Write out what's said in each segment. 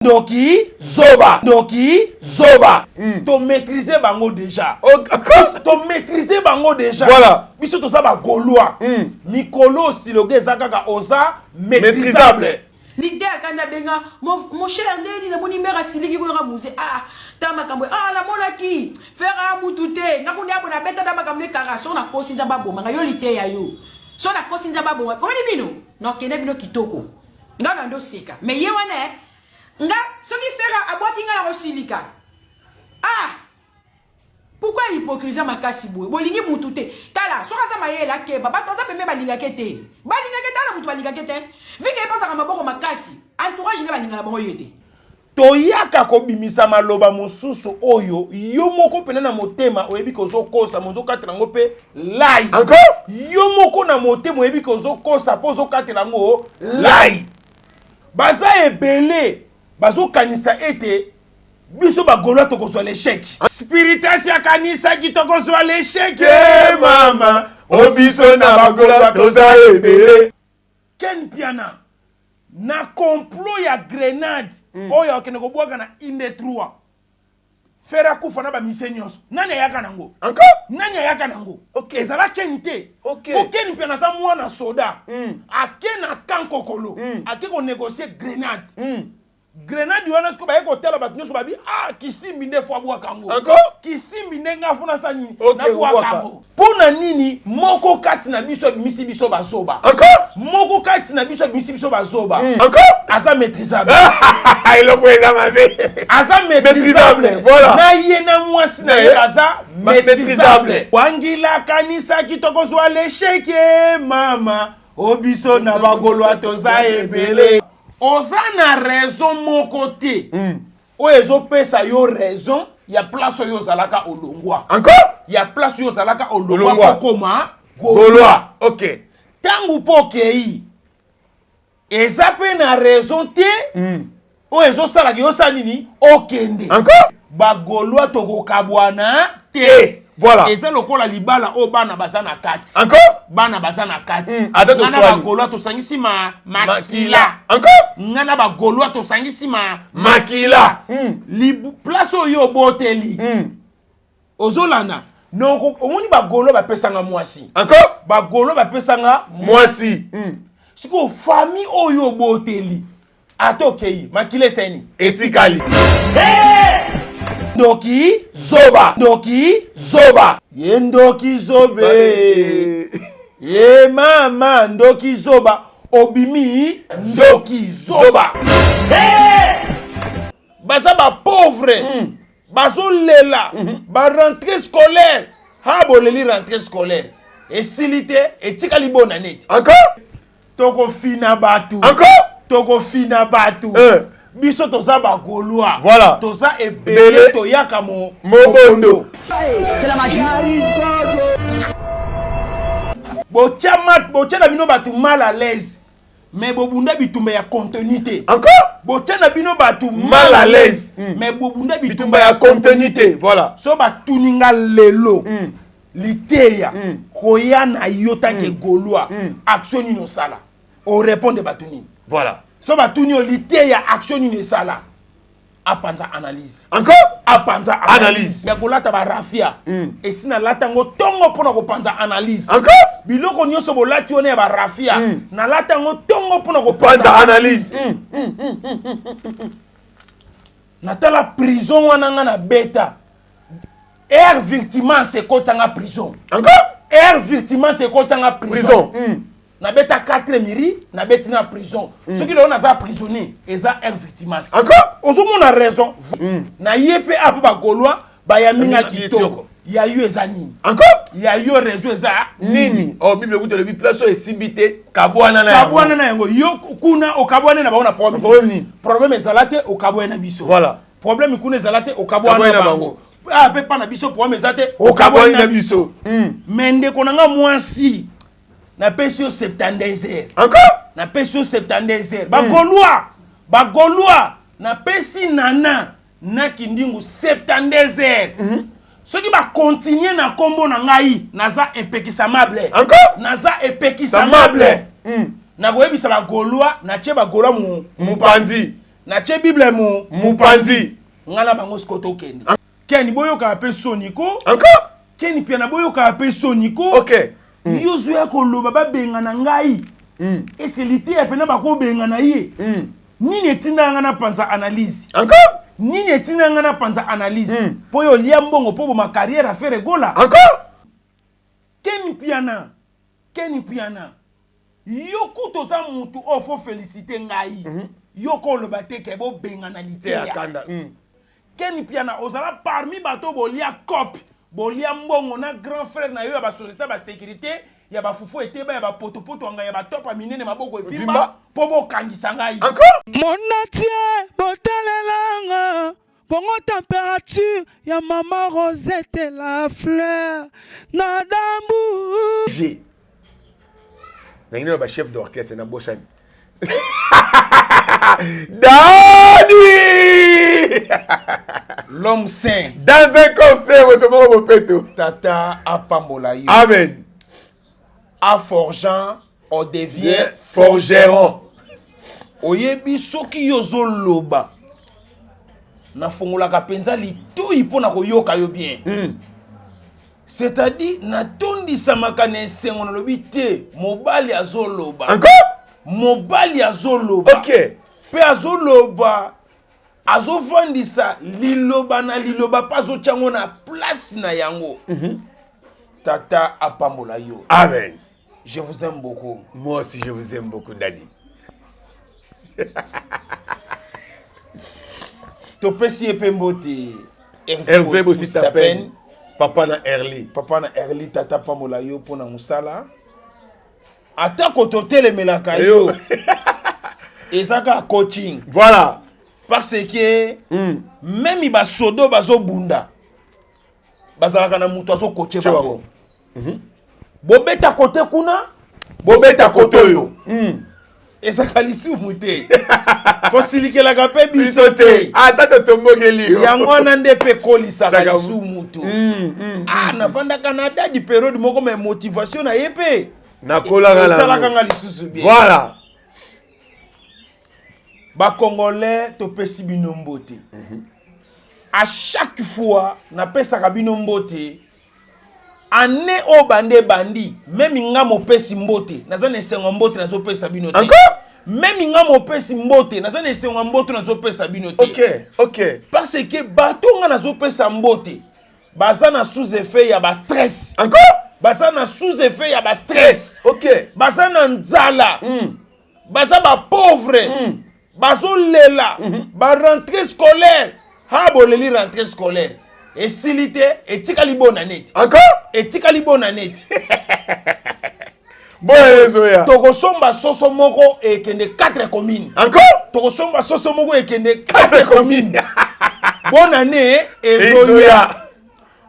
Ndoki Zoba. To maîtriser bango déjà. To maîtriser bango déjà. Voilà. Biso to ça ba Gaulois. Mikolo siloge zakaka oza maîtrisable. L'idée quand benga mon cher ndeni na moni mera siliki ko nga muze tama kambo la mona ki faire mutute ngakundi abo na beta dama kamle karaso na kosi nzamba boma nga yo lite ya yo. So na kosi nzamba boma. Oni bino no kene bino kitoko. Ngana ndo seka. Mais ye wana nga soki faire abwaki nga na kosilika. Pourquoi hypocrisie makasi boye? Bolingi mutu te. Tala, soka za mayela keba, ba toza pembe balinga kete. Balinga kete na mutu balinga kete. Vike pasa ka maboko makasi. Entourage ne balinga na bango yete. Toyaka ko bimisa maloba mosusu oyo yo moko pena na motema oyebi kozo kosa mozo katela ngo pe lai. Encore? Yo moko na motema oyebi kozo kosa pozo katela ngo lai. Baza ebele bazo kanisa ete biso ba Gaulois tokozwa l'échec. Spiritas ya kanisa ki tokozwa l'échec. Mama, obiso na ba Gaulois toza ebele. Ken piana na complot ya grenade oyo akene ko bwaga na inde 3. Fera kufa na ba misenios. Nani ayaka nango? Encore? Nani ayaka nango? Okay. Ezala kenite. Okay. Ken piana za mwana soda. Akena kankokolo. Ake ko négocier grenade. Grenade wana siko ba ekotela bato nyoso babi kisimbi nde fwa bwa kango. Encore? Kisimbi nde nga funa sa nini Okay, na bwa kango. Pona nini moko kati na biso bimisi biso bazoba. Encore? Moko kati na biso bimisi biso bazoba. Encore? Aza maîtrisable. Il a mabe. Aza maîtrisable. Voilà. Na ye na mwasi na ye aza maîtrisable. Wangila kanisa kitoko zwa l'échec mama. Obiso na ba Gaulois toza ebele. Oza na raison mon côté. O ezo pesa yo raison, ya place yo zalaka olongwa. Encore? Ya place yo zalaka olongwa koma Gaulois. OK. Tangu pokei. Eza pe na raison te. O ezo sala yo sanini okende. Encore? Ba Gaulois toko kabwana te. Voilà. Eza lokola libala o bana bazana kati. Encore? Bana bazana kati. Ngana ba Gaulois to sangisi makila. Encore? Ngana ba Gaulois to sangisi makila. Place oyo boteli. Ozolana. Non omoni ba Gaulois ba pesanga mwasi. Encore? Ba Gaulois ba pesanga mwasi. Siko famille oyo boteli. Atokei makile seni. Etikali. Ndoki Zoba. Ye Ndoki Zobe. Ye mama Ndoki Zoba. Obimi Ndoki Zoba. Baza ba pauvre. Bazo lela. Ba rentrée scolaire. Ha boleli rentrée scolaire. Et silité etikali bona net. Encore? Toko fina batu. Encore? Toko fina batu. Biso toza ba Gaulois. Voilà. Toza ebele toyaka mobondo. C'est la magie. Botia na bino batu mal à l'aise. Mais bobunda bitumba ya continuité. Encore? Botia na bino batu mal à l'aise. Mais bobunda bitumba ya continuité. Voilà. So batuninga lelo. Liteya. Koya na yota ke Gaulois. Action ni no sala. On répond de batuni. Voilà. So batuni o liteya action ni sala. Apanza analyse. Encore? Apanza analyse. Ya kolata ba rafia. Et sina latango tongo pona ko panza analyse. Encore? Biloko nyoso bolati one ba rafia. Na latango tongo pona ko panza analyse. Natala prison wana nga na beta. Air victime c'est kotanga prison. Encore? Air victime c'est kotanga prison. Na beta 4 miri, na beti na prison. Ceux qui l'ont za prisonnier, eza air victime. Encore? Ozomo na raison. Na yepe apo ba Gaulois, ba ya minga kitoko. Ya yu eza nini? Encore? Ya yu réseau eza nini? Oh Bible goûte le place est simbité kabwana na. Kabwana na yango. Yo kuna o kabwana na ba ona problème. Problème nini? Problème ezalate o kabwana biso. Voilà. Problème kuna ezalate o kabwana na bango. Pe pa na biso problème ezalate o kabwana na biso. Mende konanga mwasi. Na pesio 72 heures. Encore? Na pesio 72 heures. Ba Gaulois na pesi nana na kindingu 72 heures. Ceux qui va continuer na combo na ngai naza impékissamable. Encore? Naza impékissamable. Na koyebisa ba Gaulois na tie ba Gaulois mu mupandi. na che bible mu Mupanzi. ngala bango skoto kendi keni boyoka pe soniko Encore? keni pia na boyoka pe soniko OK. yozu ya koloba babenga na ngai est-ce lité ya pena bako benga na ye nini etinda nga na panza analyse Encore? nini etinda nga na panza analyse po yo lia mbongo po ma carrière a faire gola Encore? keni piana yoko toza mutu ofo féliciter ngai yoko lo bateke bo benga na lité ya Akanda. keni piana ozala parmi bato bolia copie bolia mbongo na grand frère na yo ya ba société ba sécurité ya ba fufu eteba ya ba potopoto nga ya ba topa minene maboko evimba po bo kangisa ngai Encore? Mon atie botalelanga Congo température ya maman Rosette la fleur na dambu J'ai. Nangina ba chef d'orchestre na Bossani. Dadi! l'homme saint Dans un concert au Mopeto. tata apambola yo Amen. a forgeant on devient Forgeron. oyebi soki yozo loba na fongolaka penza litoi mpona koyoka yo bien c'est-à-dire natondisamaka na esengo nalobi te mobali azoloba Encore? mobali azoloba OK. mpe azoloba azofandisa liloba na liloba mpe azotyango na place na yango tata apambola yo Amen. je vous aime beaucoup Moi aussi, je vous aime beaucoup, Daddy. topesi ye mpe mbote Hervé Bossitapen. Papa na Erli. papa na erli tata apambola yo mpo na mosala atako totelemelaka yo ezaka coaching Voilà. parce que même basodo bazobunda bazalaka na mutu azokoche bango bobeta kote kuna bobeta kote oyo ezaka lisumu te kosilikelaka mpe biso te Ata tombogeli yo. yango wana nde mpe ekolisaka lisumu tu navandaka na dadi periode moko me motivation na ye mpe esalaka nga lisusu bien Voilà. bakongolais topesi bino mbote à chaque fois napesaka bino mbote ane o bande bandi même nga mopesi mbote naza na esengo mbote nazopesa bino te Encore? même nga mopesi mbote naza na esengo mbote nazopesa bino te OK. OK. parce que bato nga nazopesa mbote baza na sous effet ya ba stress Encore? baza na sous effet ya ba stress OK. baza na nzala baza ba pauvre bazolela ba rentrée scolaire ha boleli rentrée scolaire esili te etikali bona neti Encore? etikali bona neti Bon, Zoya. tokosomba soso moko ekende 4 communes Encore? tokosomba soso moko ekende 4 communes bonne année ezoya Ezoya.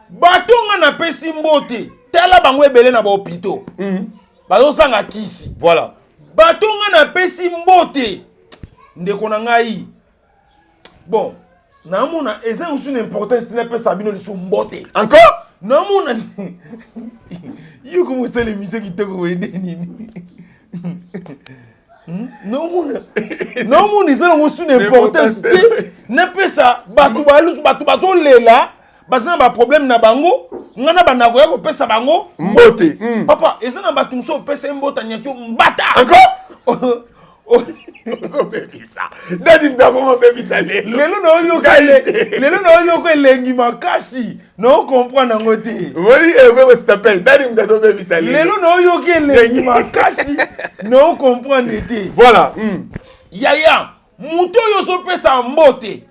bato nga napesi mbote tala bango ebele na bahopito bazosanga kisi Voilà. bato nga napesi mbote ndeko na ngai bon namona eza mosusu na importance tina pesa bino lisu mbote Encore? namona yuko mosala emission kitoko wende nini nomona eza nango su na importance te napesa bato balusu bato bazolela baza na baproblème na bango nga na bandako ya kopesa bango Mbote. papa eza na bato mosusu opesa mbota nyatio mbata Encore? Daddy mtakongo bebisa lelo. lelo na oyoka elengi makasi na okomprendre yango te Woli Hervé Bossitapen. Daddy mtato bebisa lelo. lelo na oyoka elengi makasi na okomprendre te Voilà. yaya moto oyo ozopesa mbote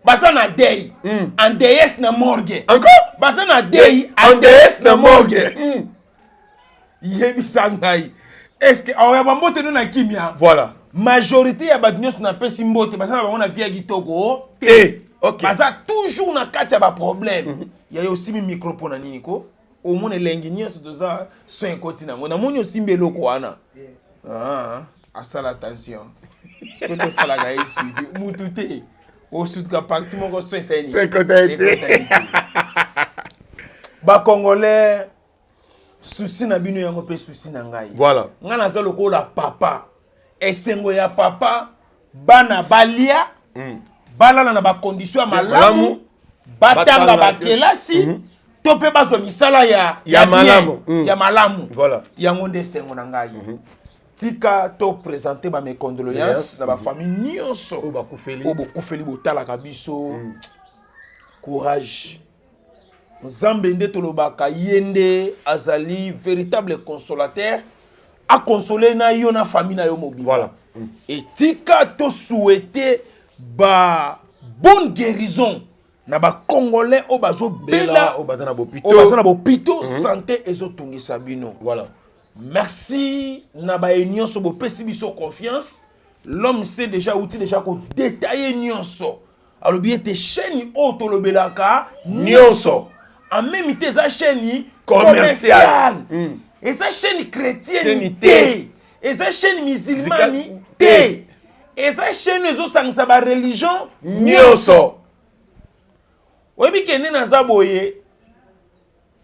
baza na dei en déesse na morgue Encore? baza na dei en Andes déesse na na morgue morgue. yebisa ngai est-ce que aoya bambote no na kimia Voilà. majorité ya bato nyonso napesi mbote baza na bango na vie ya kitoko Eh, OK. baza toujours na kati ya baproblème yayo osimbi micro mpo na nini ko omona elengi nyonso toza so ekoti nango namoni osimbi eloko wana asala attention so tosalaka ye suivi mutu te osutuka parti moko so esaini C'est côté été. bakongolais susi na bino yango mpe susi na ngai Voilà. nga naza lokola papa esengo ya papa bana balia balala na ba condition ya malamu batanga bakelasi to pe bazwa misala ya malamu ya malamu voilà yango nde sengo na ngai tika to présenter ba mes condoléances na ba famille nyonso o bakufeli botalaka biso courage Nzambe nde tolobaka yende azali véritable consolateur a consoler na yo na famille na yo mobile. Voilà. Et tika to souhaiter ba bonne guérison na ba congolais o bazo bela o bazana bopito santé ezo tungisa bino. Voilà. Merci na ba nyonso bo pesi biso confiance. L'homme sait déjà outil déjà ko détailler nyonso. Alobi ete chaîne o tolobelaka nyonso. En même temps, ça chaîne commerciale. Et ça chaîne chrétienne. Et ça chaîne musulmane. Et ça chaîne les ba religion. Nyoso. Oui, mais qu'il y a un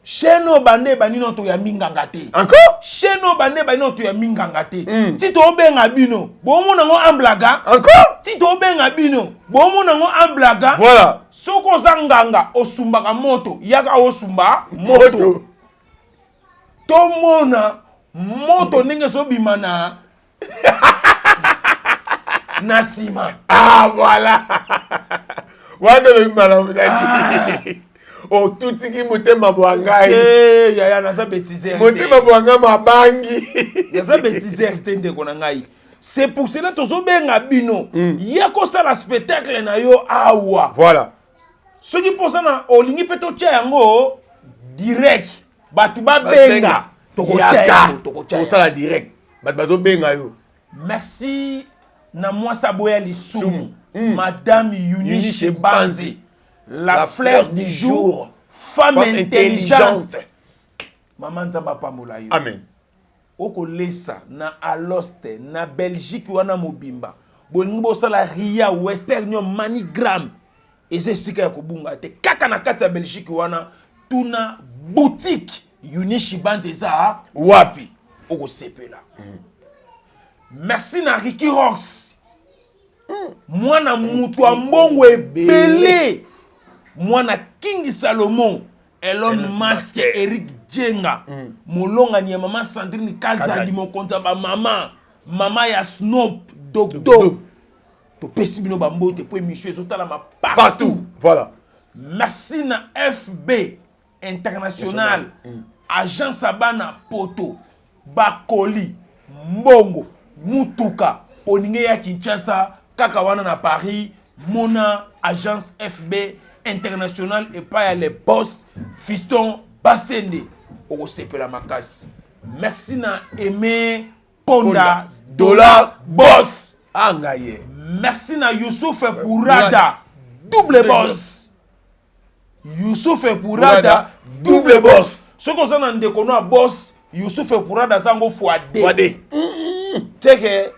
chaîne au bandé banino to ya mingangate. Encore? Chaîne au bandé banino to ya mingangate. Tito obenga bino. Bon mon nango amblaga. Encore? Tito obenga bino. Bon mon nango amblaga. Voilà. Soko zanganga osumbaka moto yaka osumba moto to mona moto ndenge so bimana na sima. Ah voilà. Wanda le malamu. O tutiki motema bwangai. Ya na za bêtiser. Motema bwanga mabangi. Ya za bêtiser tende kona ngai. C'est pour cela tozo benga bino. Yako sala spectacle na yo awa. Voilà. Ce qui pense na olingi peto tia yango direct batu ba benga toko tia sala direct bato benga yo. Merci na mwasa boya lisumu madame Eunice Banzi la fleur du jour femme intelligente maman nzamba pambola yo. Amen. Oko lesa na Aloste na Belgique wana mobimba bolingi bosala ria western yo manigram. Et c'est ce qu'il y a kobunga te kaka na kati ya Belgique wana tuna boutique Eunice Banzi za wapi oko sepela. Merci na Ricky Rox mwana mutu wa mbongo ebele mwana King Salomon Elon Musk Eric Jenga molonga ni ya mama Sandrine Kazali mokonza ba mama ya Snoop Dogg to pesi bino bambote po émission ezotala partout. Voilà. Merci na FB International Agence Abana Poto Bakoli Mbongo Mutuka oninge ya Kinshasa kaka wana na Paris mona Agence FB International et pas les boss Fiston Basende oko sepela makasi. Merci na Aimé Ponda Dollar Boss Angaye. Merci na Youssouf Pourada double boss. Youssouf Pourada double boss. Ce qu'on a ndé kono boss Youssouf Pourada zango fois D. Teke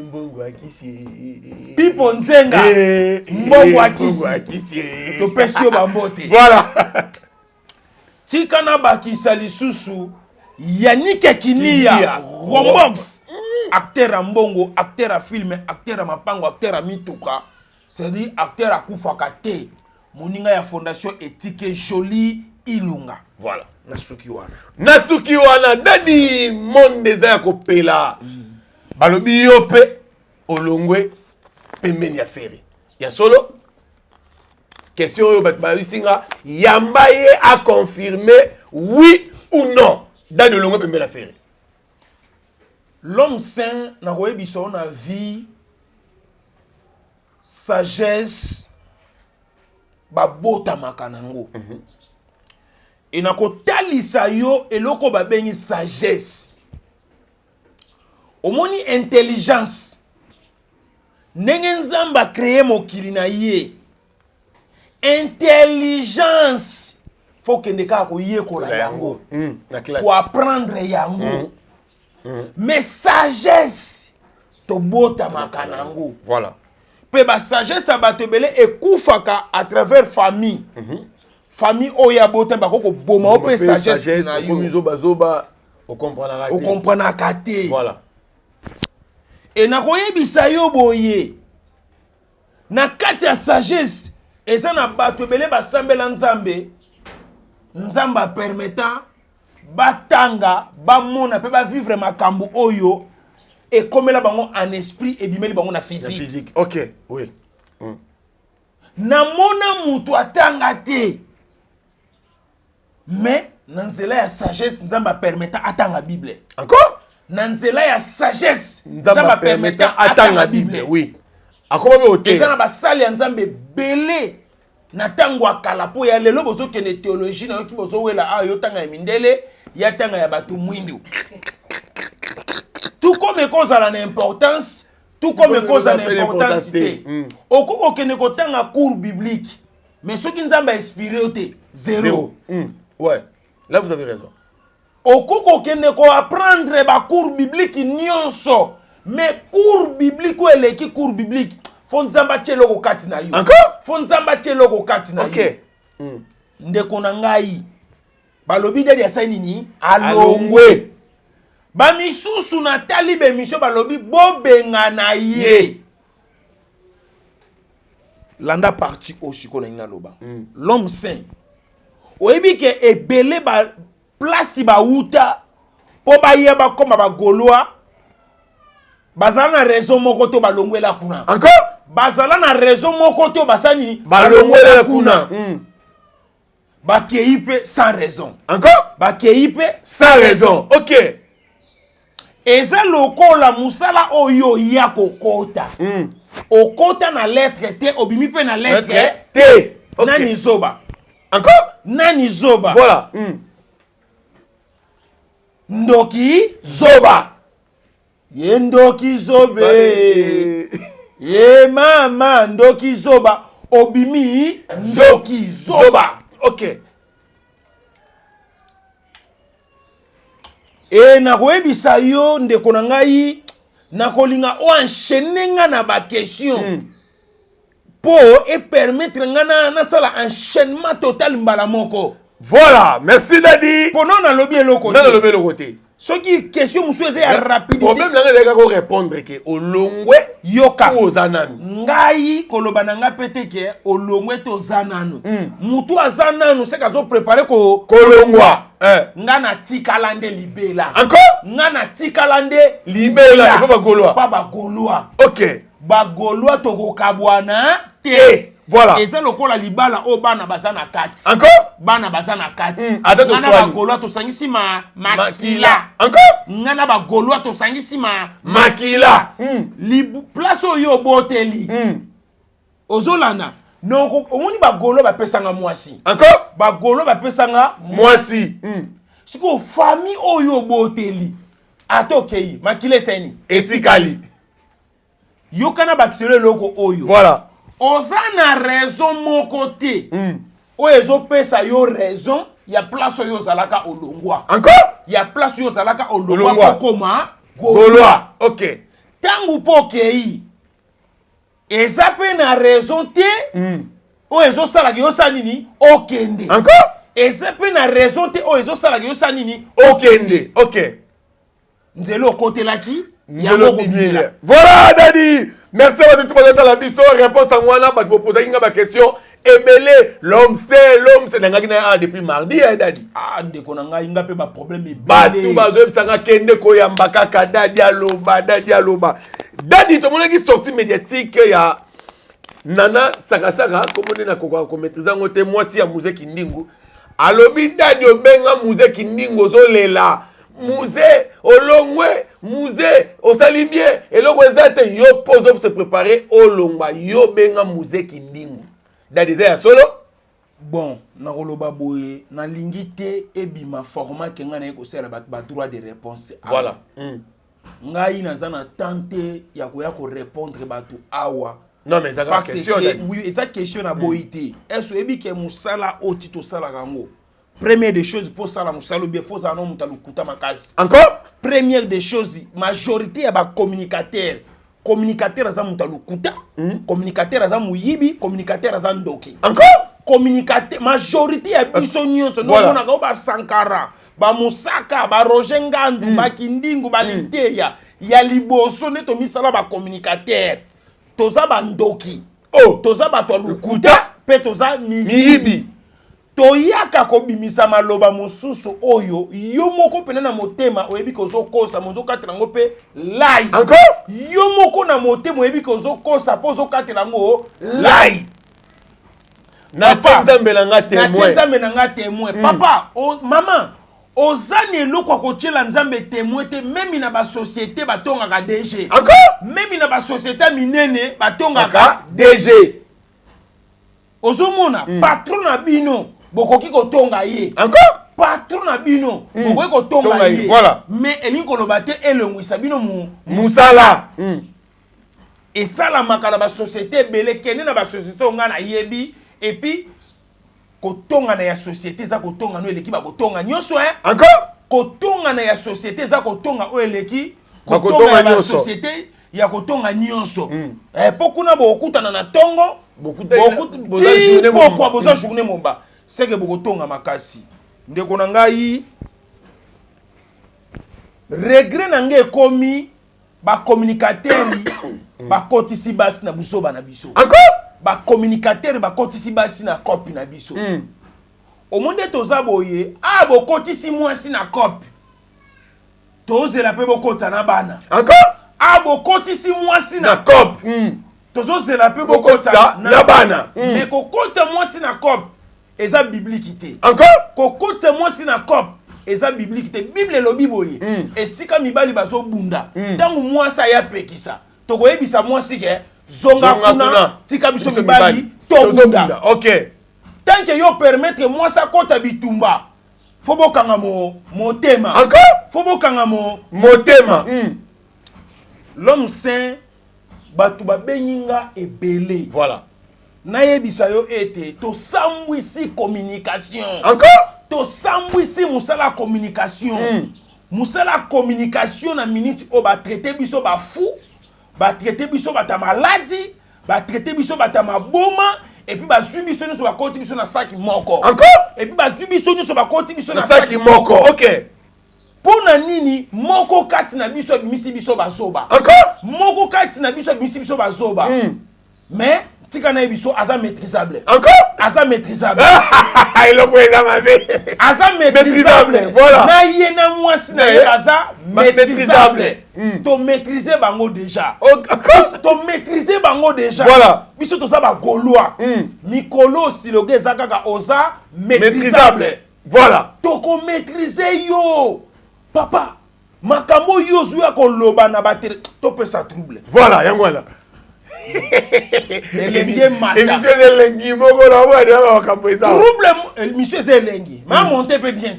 Mbongo akisi. Pipo Nzenga Mbongo akisi. To pesio bambote. Voilà. Tikana bakisa lisusu Yannick Kinia Rombox acteur à mbongo, acteur à film, acteur à mapango, acteur à mituka. C'est-à-dire acteur à kufakate. Moninga ya fondation éthique jolie ilunga. Voilà. Nasuki wana dadi monde za kopela. Balobi yope olongwe pembeni ya feri. Ya solo question yo bat singa yambaye a confirmer oui ou non. Dadi olongwe pembeni ya feri. L'homme saint na koyebiso na vie sagesse babota makanango. Et na kotalisa yo eloko babengi sagesse. Omoni intelligence. Ndenge Nzamba créer mokili na ye. Intelligence faut que ndeka ko yekola yango. Pour apprendre yango. Mais sagesse to bota makanango. Voilà. Pe ba sagesse abatebele ekufaka à travers famille. Famille oya bota ba ko boma pe sagesse na yo. Comme zoba zoba o comprendre kate. Voilà. et nakoyebisa yo boye na kati ya sagesse eza na bato ebele basambela nzambe nzamba permettant batanga bamona mpe bavivre makambo oyo ekomela bango en esprit ebimeli bango na physique. Ok, oui. Namona mutu atanga te mais na nzela ya sagesse nzamba permettant atanga Bible. Encore? Na nzela ya sagesse nzamba permettant atanga Bible. Oui. Akoma be ote. Eza na basali ya nzambe belé na tango akala po ya lelo bozo kene théologie na yoki bozo wela a yo tanga ya mindele ya tanga ya batu mwindu. Tout comme cause à l'importance, tout comme cause à l'importance. Okoko kene ko tanga cours biblique. Mais ceux qui nzamba inspiré ote zéro. Ouais. Là vous avez raison. Okoko kene ko apprendre ba cours biblique nyonso. Mais cours biblique ou eleki cours biblique fo nzamba tshelo ko kati na yo. Encore? Fo nzamba tshelo ko kati na yo. OK. Ndeko na ngai balobi de ya sainini alongwe. Ba misusu na tali be misio balobi bobenga na ye. Landa parti aussi ko na ina loba. L'homme saint. Oyebi ke ebele ba place ba uta po ba yeba koma ba Gaulois. Bazala na raison moko to balongwela kuna. Encore? Bazala na raison moko to basani balongwela kuna. Bakeipe sans raison. Encore? Bakeipe sans raison. OK. Eza lokola musala oyo ya kokota. Okota na lettre T obimi pe na lettre T. Okay. Nani zoba. Encore? Nani zoba. Voilà. Ndoki zoba. Ye ndoki zobe. Ye mama ndoki zoba. Obimi ndoki zoba. OK. Et na koyebisa yo ndeko na ngai na kolinga o enchaîner nga na ba question. Pour et permettre nga na sala enchaînement total mbala moko. Voilà, merci Daddy. Pour non na lobby eloko. Non na lobby eloko te. Ce qui question musu eza ya rapidité. Problème na nga ko répondre ke olongwe yoka ozananu. Ngai koloba na nga pete ke olongwe to zananu. Mutu azananu se kazo préparer ko kolongwa. Nga na tikalande libela. Encore? Nga na tikalande libela pa ba Gaulois. Pa ba Gaulois. OK. Ba Gaulois to ko kabwana te. Voilà. Et c'est le la libala o bana bazana kati. Encore? Bana bazana kati. Ngana ba Gaulois to sangisi makila. Encore? Ngana ba Gaulois to sangisi makila. Place oyo boteli. Ozolana. Non omoni ba Gaulois ba pesanga mwasi. Encore? Ba Gaulois ba pesanga mwasi. Siko famille oyo boteli. Atokei makile seni. Etikali. Yokana ba kisele loko oyo. Voilà. Oza na raison mon côté. O ezo pesa yo raison ya place yo zalaka olongwa. Encore? Ya place yo zalaka olongwa koma Gaulois. OK. Tangu pokei. Eza pe na raison te. O ezo salaka yo sanini okende. Encore? Eza pe na raison te o ezo salaka yo sanini okende. OK. Nzelo kotelaki. Voilà Daddy. Merci à tout le monde dans la mission. Réponse à moi là, parce que vous posez une question. Ebele, l'homme c'est n'a depuis mardi, Daddy. Ah, ndeko na nga inga pe ba problème ebele. Batu bazo sanga kende ko yamba kaka Daddy aloba. Daddy to mona ki sortie médiatique ya Nana Sakasaka, comme on est na ko maîtriser ngote mwasi ya musée Kindingu. Alobi Daddy obenga musée Kindingu zo lela. Musée, olongwe, musée, osali bien. Et le resate yo pose pour se préparer olongwa yo benga musée Kindingu. Daddy ya solo. Bon, na koloba boye, na lingite ebima format ke ngana ko sera ba droit de réponse. Voilà. Ngai na zana tenter ya ko répondre batu awa. Non mais ça la question Daddy. Oui, et ça question na boité. Est-ce ebi ke musala otito sala rango? Première des choses pour ça la musalo bien faut ça non mutalukuta makasi. Encore? Première des choses, majorité ya ba communicateur aza mutalukuta, communicateur aza muyibi, communicateur aza ndoki. Encore? Communicateur majorité ya biso nyonso no mona ba Sankara, ba Musaka, ba Roger Ngandu, ba Kindingu, ba Liteya, ya liboso nde tomisala bacommunicateur toza bandoki toza bato ya lukuta mpe toza miyibi toyaka kobimisa maloba mosusu oyo yo moko pene na motema oyebi kozokosa mozokatela yango mpe lai yo moko na motema oyebi kozokosa mpo ozokatela yango lai natie nzambe na nga témoin papa mama oza na eloko akotiela nzambe témoin te memi na basociété batongaka DG memi na basociété minene batongaka DG ozomona patron na bino bokoki kotonga ye patron na bino bokoki kotonga ye mais elingi koloba te elongwisa bino musala esalamaka na basociété ebele kende na basociété onga na yebi et puis kotonga na ya société za kotonga no eleki bakotonga nyonso kotonga na ya société za kotonga o eleki kotonga na société ya kotonga nyonso po kuna bokutana na tongo bokutana boza journée moba seke bokotonga makasi ndeko na ngai regret na ngai ekomi bacommunicateur bakotisi basi na busoba na biso bacommunicateur bakotisi basi na copie na biso omonde toza boye bokotisi mwasi na copie tozela mpe bokota na bana bokotisi mwasi na copie tozozela mpe bokota na bana mais kokota mwasi na copie eza biblique te kokota mwasi na copie eza biblique te bible elobi boye esika mibali bazobunda ntango mwasi ayapekisa tokoyebisa mwasi ke zonga kuna tika biso mibali tobunda tant que yo permettre mwasi akota bitumba fo bokanga motema fo bokanga motema l'homme saint batu babenyinga ebele voilà nayebisa yo ete tosambwisi communication tosambwisi musala communication musala communication na minute o batraite biso bafu batraite biso bata maladi batraite biso bata maboma et puis bazwi biso nyonso bakoti biso na saki moko et puis bazwi biso nyonso bakoti biso na saki moko mpona nini moko kati na biso abimisi biso bazoba moko kati na biso abimisi biso bazoba mais tika na biso aza maîtrisable aza maîtrisable aza maîtrisable voilà na ye na mwasi na ye aza maîtrisable to maîtriser bango déjà to maîtriser bango déjà voilà biso toza ba gaulois mikolo siloge eza kaka oza maîtrisable voilà to ko maîtriser yo papa makambo yo zuya koloba na batere to pesa trouble voilà yango wana elenge mata émission elengi moko na mwa de makambo eza trouble émission eza elengi ma monter pe bien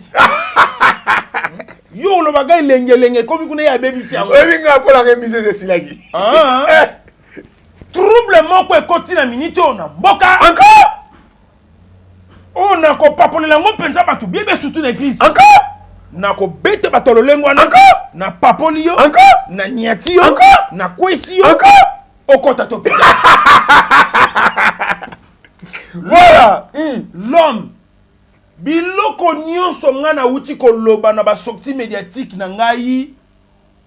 yo lo baga elenge komi kuna ya bebisi yango ebinga kola ke émission esilaki trouble moko ekoti na minute ona mboka encore ona ko papolela ngo penza batu biebe surtout na église encore na ko bete bato lolengo wana na papoli yo na niati yo na kwesi yo okota to peta voilà l'homme biloko nyonso nga na uti koloba na basortie médiatique na ngai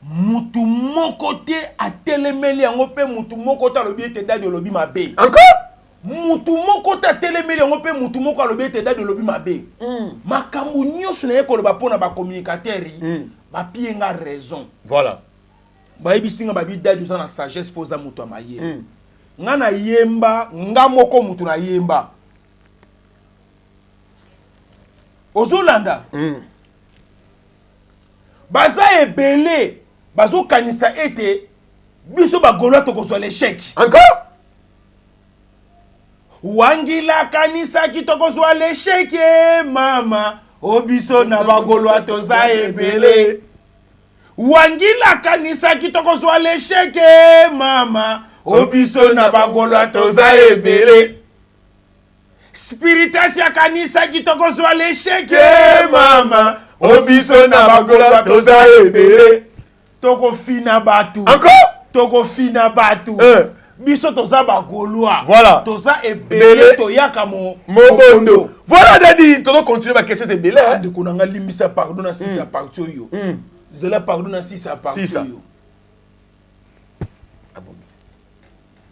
mutu moko te atelemeli yango mpe mutu moko te alobi ete dadi olobi mabe mutu moko te atelemeli yango mpe mutu moko alobi ete dadi olobi mabe makambo nyonso na ye koloba mpona bacommunicateur bapie nga raison voilà bayebisinga babi dadi oza na sagesse mpo oza mutu ya mayele nga na yemba nga moko mutu na yemba ozolanda baza ebele bazokanisa ete biso bagolwa tokozwa l'échec encore wangila kanisaki tokozwa l'échec mama obiso na bagolwa toza ebele wangila kanisaki tokozwa l'échec mama obiso na bagolwa toza ebele spiritas ya kanisa tokozwa l'échec mama obiso na bagolwa toza ebele tokofina batu encore tokofina batu biso toza bagolwa voilà toza ebele toyaka mobondo voilà dadi tozo continuer ba question ebele ndeko nanga limbisa pardon na sisa parti oyo zela pardon na sisa parti oyo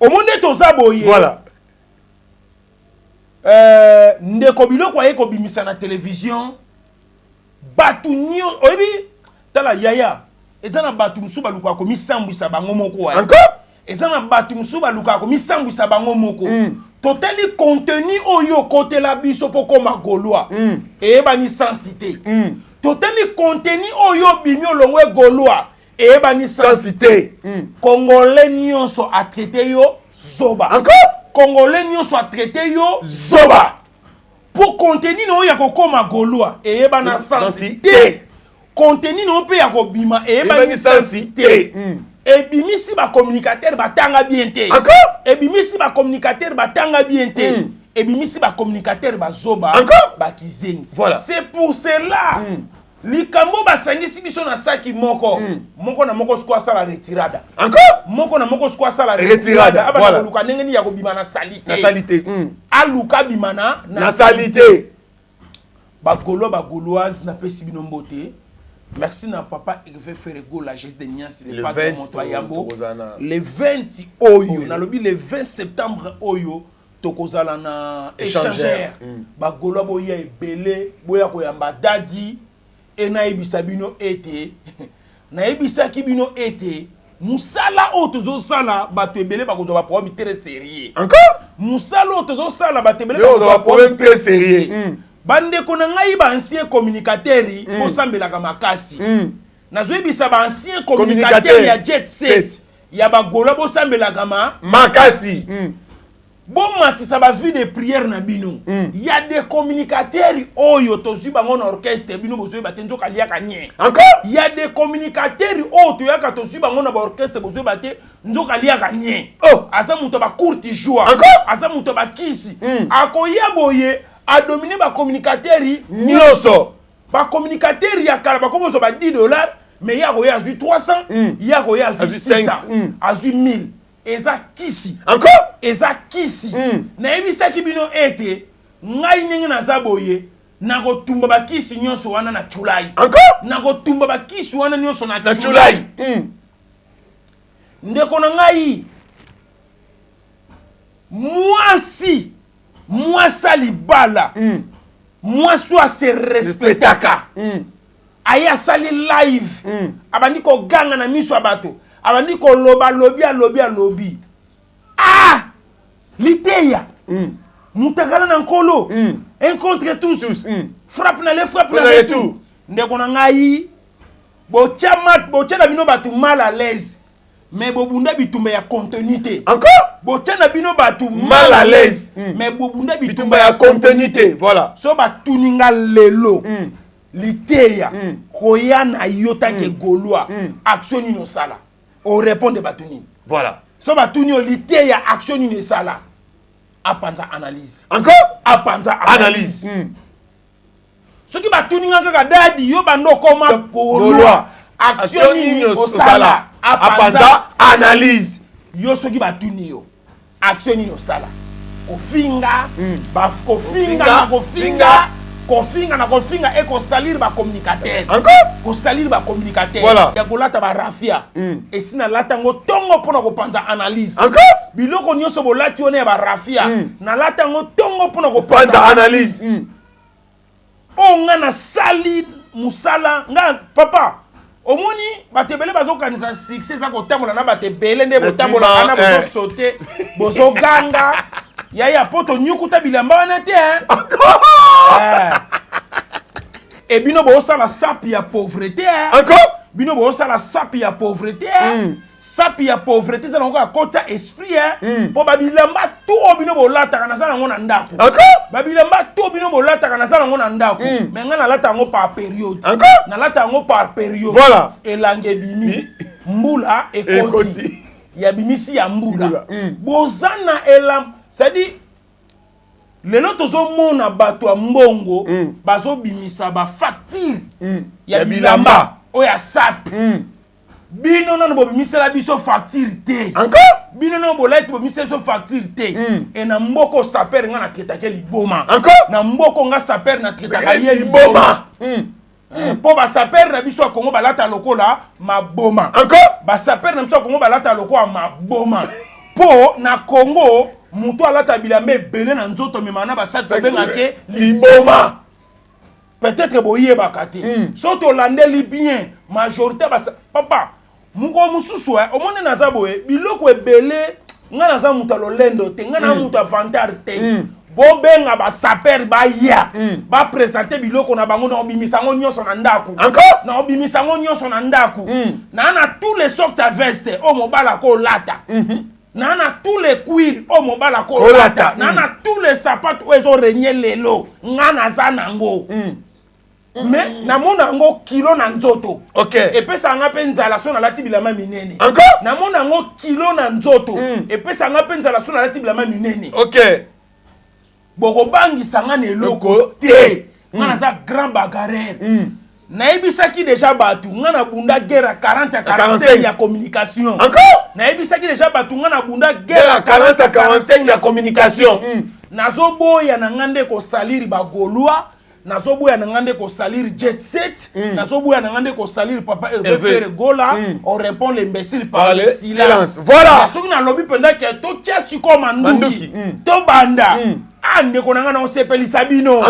omonde toza boye Voilà. ndeko biloko aye kobimisa na télévision batu nyo oyebi tala yaya eza na batu musu baluka komisambwisa bango moko Encore? eza na batu musu baluka komisambwisa bango moko totali contenu oyo kotela biso poko magolwa eyebani sensité totali contenu oyo bimi olongwe golwa eyebani sensité congolais nyonso a traité yo zoba Encore? Congolais nyonso a traité yo zoba pour contenu no ya kokoma golwa eyebana sensité contenu no pe ya kobima eyebani sensité ebimisi ba communicateur batanga bien te Encore? ebimisi ba communicateur batanga bien te ebimisi ba communicateur bazoba Encore? bakizengi Voilà. c'est pour cela likambo basangisi biso na saki moko moko na moko siko asala retirada Encore? moko na moko siko asala Retirada, aba voilà. koluka ndenge ni ya kobima na salité Na salité. aluka bimana Na salité. bagauloise na pesi bino mbote. Merci na papa Hervé Ferrego, la geste de Nias, le padre de Montoyambo. Le 20 Oyo, na lobi le 20 septembre Oyo, tokozala na échangeur. Bagolo boya ebele, boya koyamba dadi, et na ebisa bino ete, na ebisa ki bino ete, musala o tozo sala, bato ebele bakozo ba problème très sérieux. Encore? Musala o tozo sala, bato ebele bakozo ba problème très sérieux. Bande kona ngai ba ancien communicateur ko sambelaka makasi nazoyebisa ba ancien communicateur ya jet set ya bagola bo sambelaka makasi bon matisa ba vie de prière na bino ya des communicateurs oyo tozwi bango na orchestre bino bozwi bate nzoka liaka nye encore ya des communicateurs oyo toyaka tozwi bango na ba orchestre bozwi bate nzoka liaka nye oh asa muto ba courte joie encore asa muto ba kisi akoya boye a dominé ba communicateur nyonso ba communicateur ya kala ba komozo ba $10 mais ya ko ya 300 ya ko ya 600 azu 1000 eza kisi encore eza kisi na ebisa kibino ete ngai ningi na zaboye na ko tumba ba kisi nyonso wana na chulai encore na ko tumba ba kisi wana nyonso na chulai ndeko na ngai moi salibala moi soit se respectaka aya sali live abandi ko ganga na miso abato abandi ko loba lobi liteya mutakala na nkolo un contre tous frappe na les tout ndeko na ngai bocha bino batu mal à l'aise mais bobunda bitumba ya continuité encore bochana bino batu mal à l'aise mais bobunda bitumba ya continuité voilà so batuninga lelo liteya koya na yota ke golwa action ni sala o répondre batuni voilà so batuni liteya action ni sala apanza analyse encore apanza analyse soki batuninga kaka dadi yo bando koma golwa action ni sala apanza analyse yo soki batuni yo action ni sala kofinga kofinga et ko salir ba communicateur encore ko salir ba communicateur voilà ya kolata ba rafia et sina lata ngo tongo pona ko panza analyse encore biloko nyonso bolati one ba rafia na lata ngo tongo pona ko panza analyse onga na sali musala nga papa omoni batebele bazokanisa succès za kotambola na batebele nde botambola ana bozo sauter bozo ganga yaya poto nyukuta bilamba wana te et bino bo sala sapi ya pauvreté encore bino bo sala sapi ya pauvreté sapi ya pauvreté za ngo akota esprit po babilamba to bino bo lataka na sala ngo na ndako encore babilamba to bino bo lataka na sala ngo na ndako mais nga na lata ngo par période encore na lata ngo par période voilà elange bimi mbula ekoti ya bimisi ya mbula bozana elam c'est-à-dire lelo tozomona bato ya mbongo bazobimisa bafacture ya bilamba oyo ya sap bino nano bobimisela biso facture te encore bino nano bolaiti bobimisela biso facture te e na mboko saper nga na tretaka liboma encore na mboko nga saper na tretaka ye liboma po basaper na biso ya kongo balata lokola maboma encore basaper na biso ya kongo balata lokola maboma po na Congo mutu alata bilamba ebele na nzoto memana basak tobengake liboma. peut-être boyebaka te so tolandeli bien majorité papa moko mosusu omoni naza boye biloko ebele nga naza mutu alolendo te nga na mutu avantare te bobenga basaper baya bapresente biloko na bango na obimisa yango nyonso na ndako na obimisa yango nyonso na ndako na tous les sortes à veste o mobala ko lata na tous les cuir o mobala ko lata na tous les sapatos o ezo renye lelo nga naza nango mais na mona ngo kilo na nzoto epesa nga pe nzala so na lati bilama minene na mona ngo kilo na nzoto epesa nga pe nzala so na lati bilama minene boko bangi sanga ne loko te nga naza grand bagarre naibisaki déjà batu nga na bunda guerre 40 à 45 ya communication naibisaki déjà batu nga na bunda guerre 40 à 45 ya communication nazo boya na ngande ko saliri bagolwa nazo boya na ngande ko saliri jet set nazo boya na ngande ko saliri papa Hervé Gola on répond l'imbécile par le silence voilà soki na lobby pendant que to tia siko manduki to banda ande ko nanga na osepelisa bino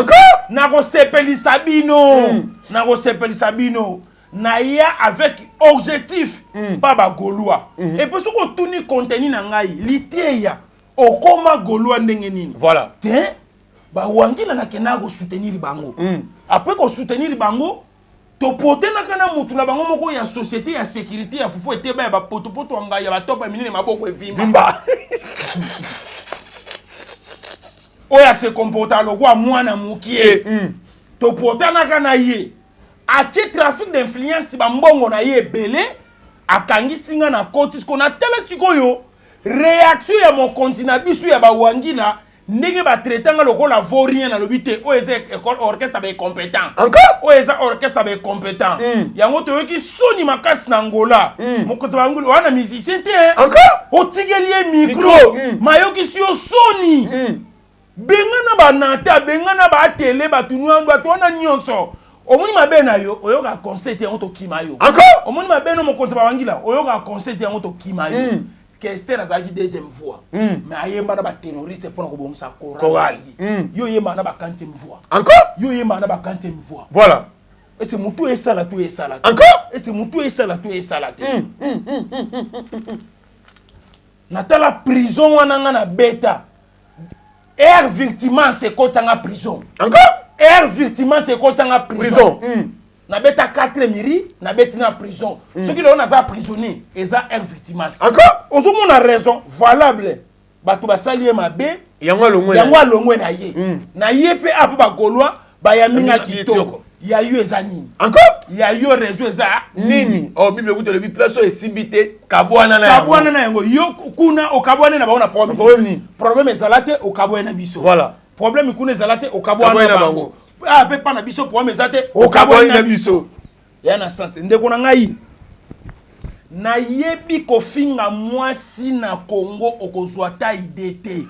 na ko sepelisa bino na ko sepelisa bino na ya avec objectif pas ba golwa et puis soko tuni contenu na ngai liteya okoma golwa ndenge nini voilà te ba wangila na kena ko soutenir bango après ko soutenir bango to pote na kana mutu na bango moko ya société ya sécurité ya fufu ete ba poto poto ngai ya ba topa minene maboko evimba oya se comporta lokwa mwana mukie to pote na kana ye atie trafic d'influence ba mbongo na ye belé akangi singa na koti ce qu'on a tele sikoyo réaction ya mon continent bisu ya ba wangila ndenge ba traitanga lokola vorien na lobité o eza école orchestre ba compétent o eza orchestre ba compétent yango to yoki soni makasi na Angola mokoto bangulu wana musicien te o tigelie micro mayoki si o soni benga na ba nata benga na ba télé ba tunu ba tona nyonso omoni mabe na yo oyoka concert yango to kimayo omoni mabe no mokoto bangila oyoka concert yango to kimayo Kester azaki deuxième voix mais ayemba na ba terroriste pour ko bomsa chorale yo yemba na ba quantième voix yo yemba na ba quantième voix voilà et c'est mutu et ça et et c'est mutu et ça natala prison wana na beta air victime c'est kotanga prison air victime c'est kotanga prison na beta 4 miri na beti na prison ceux qui on a prisonnier et ça un victime ozo mona raison valable bato basali mabe yango longwe na ye pe apo ba golwa ba ya minga kitoko ya yo ezani ya yo réseau eza nini o bible kuto le bi place o esibité kabwana na yango yo kuna o kabwana na ba ona problème ezalate o kabwana biso voilà problème kuna ezalate o kabwana na bango pe pa na biso problème ezate o kabwana na biso ya na sens ndeko na ngai na yebi kofinga mwasi na Congo okozwa ta idée te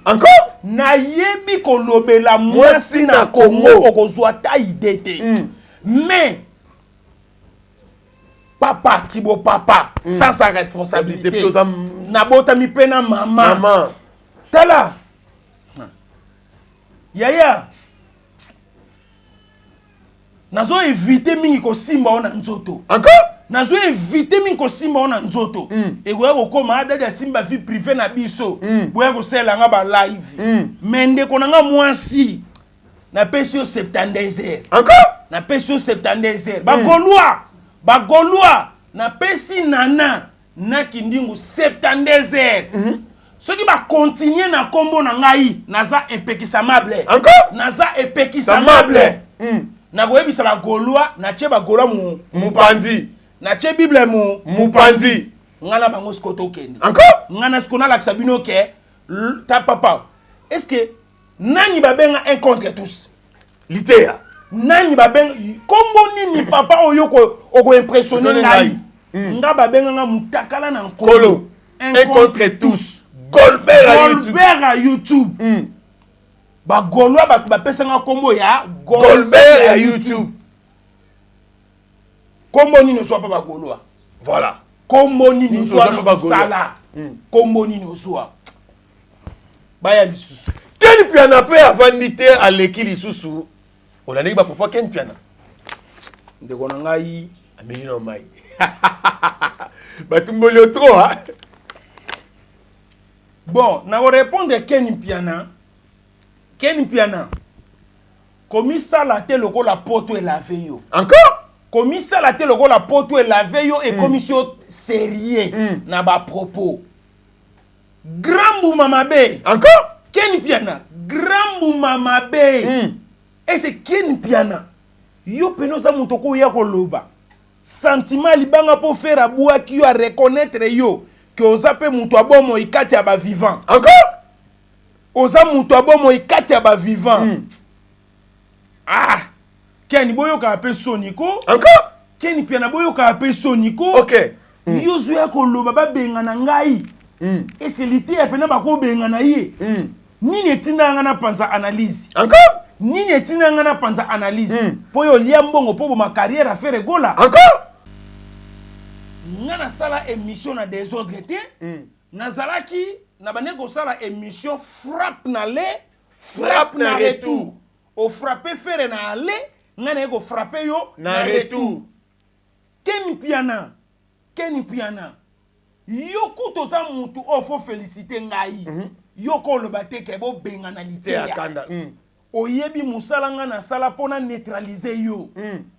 na yebi kolobela mwasi na Congo okozwa ta idée te mais papa kibo papa sans sa responsabilité na bota mi pena maman tala yaya nazo éviter mingi ko simba ona nzoto nazo éviter mingi ko simba ona nzoto e goya ko koma adada simba vie privée na biso boya ko sela nga ba live mende ko nga mwasi na pesio 72 heures na pesio 72 heures ba golwa na pesi nana na kindingu 72 heures ceux ba continuer na kombo na ngai naza impékisamable naza impékisamable na koyebisa ba golwa na che ba golwa mupanzi na che bible mupanzi ngana bango skoto kende ngana skona la sabino ke ta papa est-ce que nani babenga un contre tous litéa nani babenga kombo nini papa oyoko oko impressionner ngai nga babenga nga mutakala na nkolo un contre tous Golbert à YouTube ba golwa ba pesa nga kombo ya Golbert à YouTube kombo nini so pa ba golwa voilà kombo nini so pa ba sala kombo nini so baya lisusu Ken Piana pe avandi te aleki lisusu olandeki bapapa Ken Piana ndeko na ngai ameli na mai batumboli trop hein. Bon, na répondre Ken Piana. Ken Piana. Comme ça la te loko la poto et lavé yo. Encore? Comme ça la te loko la poto et lavé yo et commission sérieux na ba propos. Grand Boumamabe. Encore? Ken Piana. Grand Boumamabe. Et c'est Ken Piana. Yo penosa mutoko ya koloba. Sentiment libanga pour faire aboua qui yo a reconnaître yo. Que oza pe mutu abomo ikati ya ba vivant. Encore? Oza mutu abomo ikati ya ba vivant. Ah! Ken boyo ka pe soniko. Encore? Ken Piana boyo ka pe soniko. OK. Yo zo ya koloba ba benga na ngai. Est-ce que lité ya pena ba ko benga na ye? Nini etinda nga na panza analyse. Encore? Nini etinda nga na panza analyse. Po yo lia mbongo po ma carrière à faire gola. Encore? Ngana sala émission na désordre té nazalaki na baneko sala émission frappe na le frappe na retour o frapper faire na aller ngana eko frapper yo na retour Ken Piana yo kutoza mutu ofo féliciter ngai yo ko le baté ke bo benga na lité akanda oyebi musala ngana sala pona neutraliser yo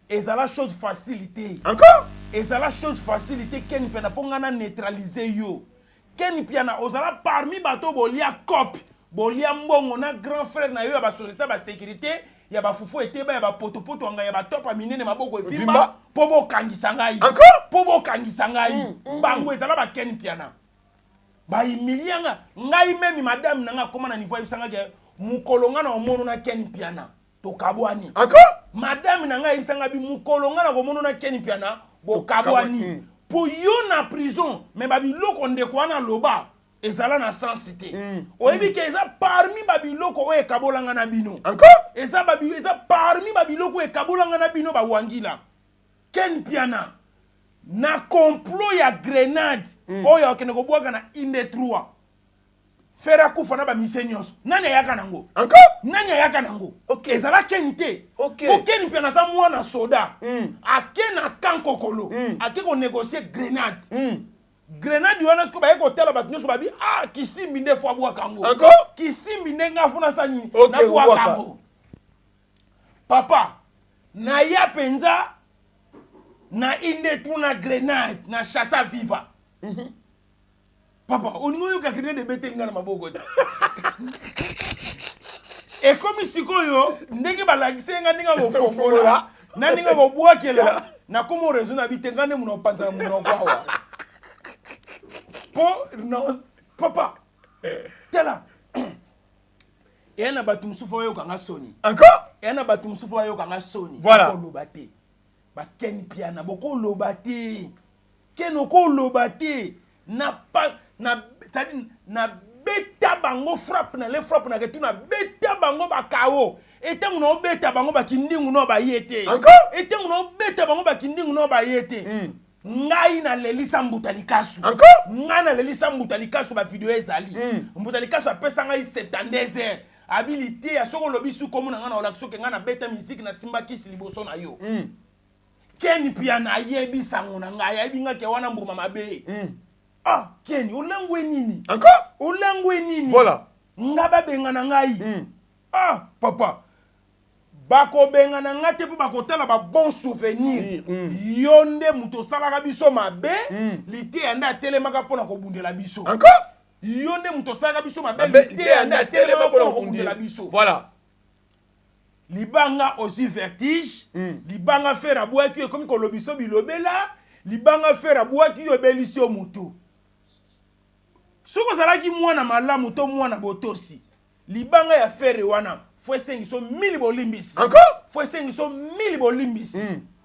ezala chose facilité. Encore? Ezala chose facilité Ken Piana pongana neutraliser yo. Ken Piana ozala parmi bato bolia cop, bolia mbongo na grand frère na yo ya ba société ba sécurité, ya ba fufu eteba ya ba potopoto nga ya ba top minene maboko efimba po bo kangisa ngai. Encore? Po bo kangisa ngai. Bango ezala ba Ken Piana. Ba imilianga ngai même madame nanga koma na niveau ibisanga ke mukolonga na omono na Ken Piana. To kabwani. Encore? Madame na ngai ibisanga bi mukolonga na omono na Ken Piana. Bo kabwani. Pour yo na prison, mais babiloko ndeko wana loba ezala na sensité. Oyebi ke eza parmi babiloko o ekabolanga na bino. Encore? Eza parmi babiloko ekabolanga na bino ba wangila. Ken Piana na complot ya grenade oyo okene ko bwaka na inde 3. Fera kufa na ba misenios. Nani ayaka nango? Encore? Nani ayaka nango? OK. Ezala kenité. OK. Ken Piana za mwana soda. Ake na kankokolo. Ake ko négocier grenade. Grenade wana sko ba yeko tela bat nyoso babi kisimbi nde fwa bwa kango. Encore? Kisimbi nde nga funa sani na bwa kango. Papa, na ya penza na inde tuna grenade na chassa viva. Papa, on y a quelqu'un de bête na maboko. Et comme sikoyo, ndenge balagise nga ndinga go fongola, na ndinga go bwakela, na komo rezo na bitengane muno panza muno kwawa. No, papa. Tela. Et na batu musufa yo kanga soni. Encore? Et na batu musufa yo kanga soni. Voilà. Ko lobate. Ba Ken Piana boko lobate. Ken ko lobate. Na beta bango frappe na le frappe na ketu na beta bango ba kao etangu no beta bango ba kindingu no ba yete encore etangu no beta bango ba kindingu no ba yete ngai na lelisa mbutalikasu encore ngai na lelisa mbutalikasu ba video ezali mbutalikasu apesa ngai 72 heures habilité ya soko lobisu komo na ngana olakso ke ngana beta musique na simba kisi liboso na yo Ken Piana yebi sango na ngai yebi ngake wana mbuma mabe Ken, olangwe nini? Encore? Olangwe nini? Voilà. Ngaba benga na ngai. Papa. Bako benga na ngate po bako tala ba bon souvenir. Yonde muto salaka biso mabe, lité anda telemaka pona ko bundela biso. Encore? Yonde muto salaka biso mabe, lité anda telemaka pona ko bundela biso. Voilà. Libanga aussi vertige, libanga faire aboua ki comme ko lobiso bilobela, libanga faire aboua ki yo belisio mutu. Soko zalaki mwana malamu to mwana botosi. Libanga ya fere wana fwe sengiso 1000 bolimbisi. Encore? Fwe sengiso 1000 bolimbisi.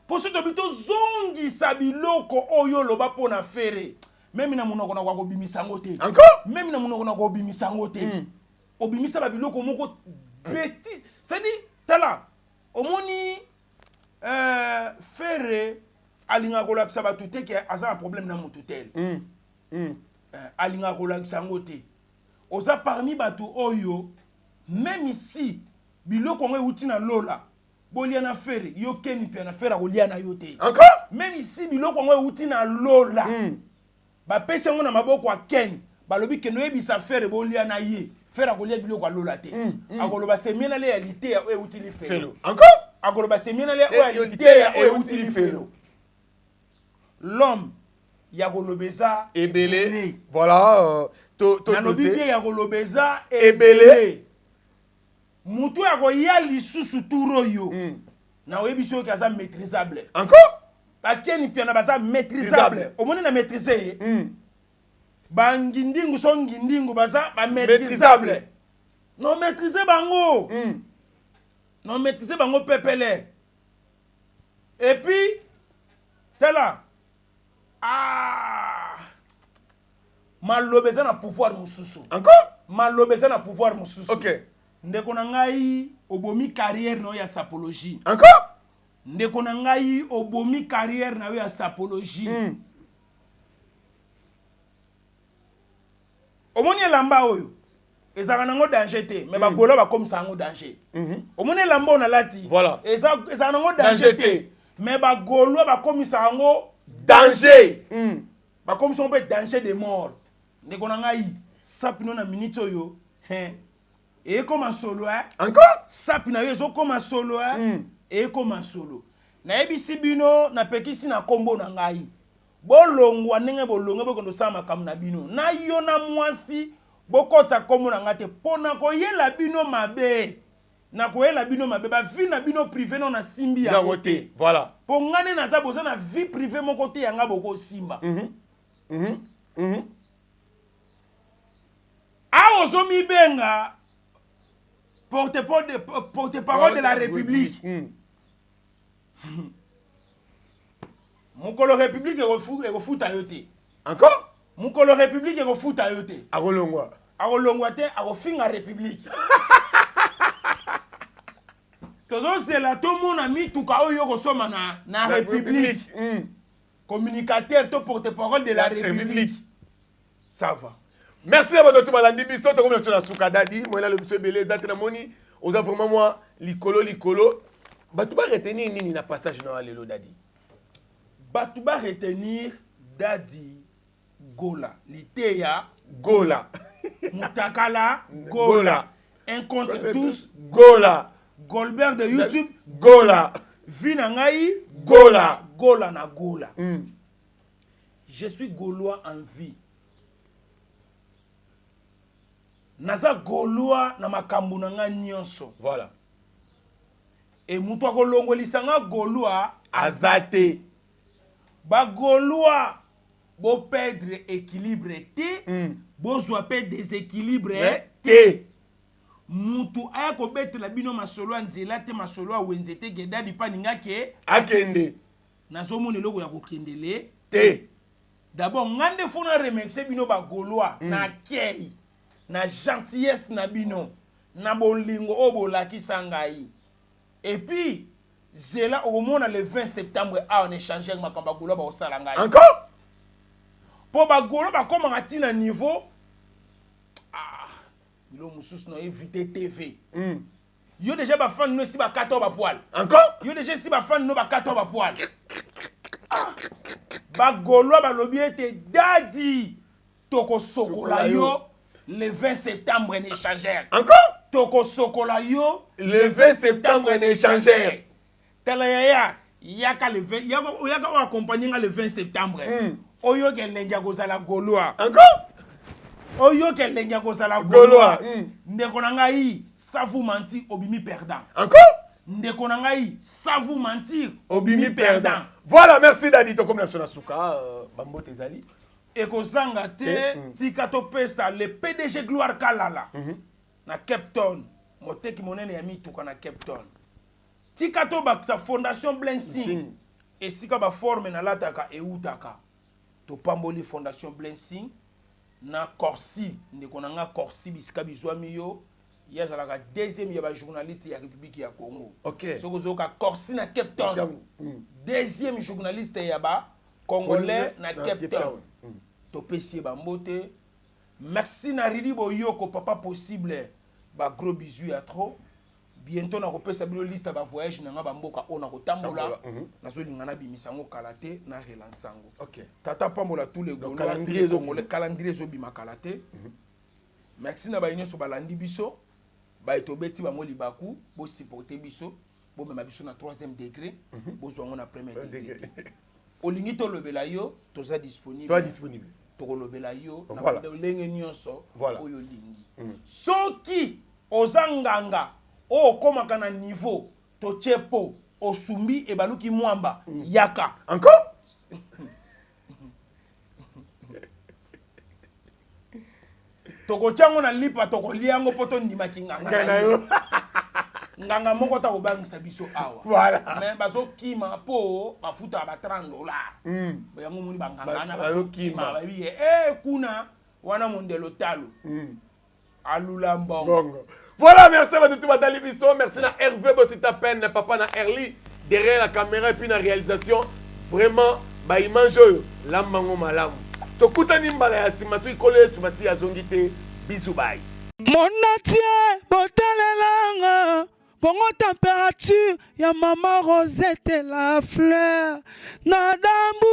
Poso to bito zongi sabiloko oyo loba pona fere. Memi na munoko na kwa bimisa ngote. Encore? Memi na munoko na kwa bimisa ngote. Obimisa ba biloko moko petit. C'est-à-dire tala omoni fere alinga kolakisa batute ke aza un problème na mututel. Alinga kolakisa ngote oza parmi bato oyo même ici biloko ngo euti na lola bolia na fere yo keni pe na fere kolia na yo te encore même ici biloko ngo euti na lola bapesi yango na maboko ya keni balobi keno yebisa fere bolia na ye fere kolia biloko ya lola te akoloba semie na le ya lite ya oyo euti li felo encore akoloba semie na le oyo ya lite ya oyo euti li felo l'homme ya kolobeza ebele voilà nalobi bien ya kolobeza ebele mutu ya koya lisusu turo yo na oyebi soki aza maîtrisable encore bakeni piana baza maîtrisable omoni na maîtrise bangindingu so ngindingu baza bamaîtrisable non maîtrise bango non maîtrise bango pepele et puis tala maloba eza na pouvoir mosusu encore maloba eza na pouvoir mosusu ok ndeko na ngai obomi carrière na yo ya sapologie encore ndeko na ngai obomi carrière na yo ya sapologie omoni elamba oyo ezalaka nango danger te mais bagolo bakomisa yango danger omoni elamba oyo nalati voilà ezalaka nango danger te mais bagolo bakomisa yango danger bakomisa yango mpe danger de mort ndeko na ngai sapino na minute oyo ekoma solo encore sapi na yo ezokoma solo ekoma solo nayebisi bino napekisi na kombo na ngai bolongwa ndenge bolongwe bokondo osala makambo na bino na yo na mwasi bokota kombo na ngai te mpo na koyela bino mabe na koyela bino mabe bavi na bino privé no na simbi yango te voilà mpo ngai nde naza boza na vie privé moko te yanga bokosimba awa ozomibenga porte-parole de la République. Mukolo République est futa yote. Encore? Mukolo République est futa yote. Arolongwa. Arolongwa te, arofinga République. Tozo c'est là tout le monde a mis tout kao yoko soma na République. Communicateur to porte-parole de la République. Ça va. Merci à votre malandi biso to comme sur la soukadadi moi là le monsieur Beleza tenamoni oza vraiment moi likolo batu ba retenir nini na passage na lelo dadi batu ba retenir dadi Gola liteya Gola Mutakala Gola un contre tous Gola Goldberg de YouTube Gola Vinangai Gola Gola na Gola je suis Gaulois en vie. Naza Gaulois na makambu na nga nyonso. Voilà. Et mutu akolongolisa nga Gaulois azate. Ba Gaulois bo perdre équilibre te, bo zwa pe déséquilibre te. Mutu aya ko betela bino masolo nzela te masolo wenze te gedadi pa ninga ke akende. Nazo mona eloko ya kokendele te. D'abord ngande fona remercier bino ba Gaulois na kei. Na gentillesse na bino na bolingo obolakisa ngai et puis zela omona le 20 septembre on échanger avec makamba Gaulois ba osala ngai encore po ba Gaulois ba koma ngati na niveau bilo mususu no éviter TV yo déjà ba fan no si ba 14 ba poil encore yo déjà si ba fan no ba 14 ba poil ba Gaulois ba lobi ete dadi toko sokola yo le 20 septembre en échangeur. Encore? Toko sokola yo le 20 septembre en échangeur. Talayaya yaka le 20 yaka o accompagner le 20 septembre. Oyo ke lenga kozala Gaulois. Encore? Oyo ke lenga kozala Gaulois. Ndeko na ngai ça vous mentir obimi perdant. Encore? Ndeko na ngai ça vous mentir obimi perdant. Voilà, merci Dadi to comme na suka bambo tezali. Et kozanga te tika topesa le PDG Gloire Kalala na Cape Town moteki monene ya mituka na Cape Town tika to bakisa fondation Blessing esika ba forme na lataka eutaka to pamboli fondation Blessing na Corsi ndeko na nga Corsi bisika bizwami yo ya zalaka deuxième ya ba journaliste ya République ya Congo. OK. Soko zoka Corsi na Cape Town deuxième journaliste ya ba Congolais na Cape Town. Topesi bambote merci na Ridi Boyoko papa possible ba gros bisous à trop bientôt na kopesa bilo liste ba voyage na nga ba mboka ona kotambola nazo lingana bimisango kalaté na relansango OK tata pambola tous les gaulois le calendrier zo bima kalaté merci na ba union so balandi biso ba etobeti bango libaku bo supporter biso bo mema biso na 3e degré bo zo na 1er degré olingi to lobela yo toza disponible toi disponible tokolobela yo voilà. na lenge nyonso voilà. oyo lingi soki ozanganga okomaka na niveau tochepo osumbi ebaluki mwamba yaka encore tokotyango na lipa tokoliango po tondimaki nganga na yo nganga moko ta kobangisa biso awa voilà mais bazokima po bafuta ba $30 yango moni banganga na bazokima babi kuna wana mondelo talo alula mbongo. Voilà, merci à tout Batali Bisso, merci à Hervé Bossitapen, papa na Erli derrière la caméra et puis la réalisation. Vraiment, bah il mange la mango malam. Tokutani mbala ya simasu ikole subasi ya zongite. Bisous bye. Mon atier, botalelanga. Congo température, ya maman Rosette la fleur. Nadambu.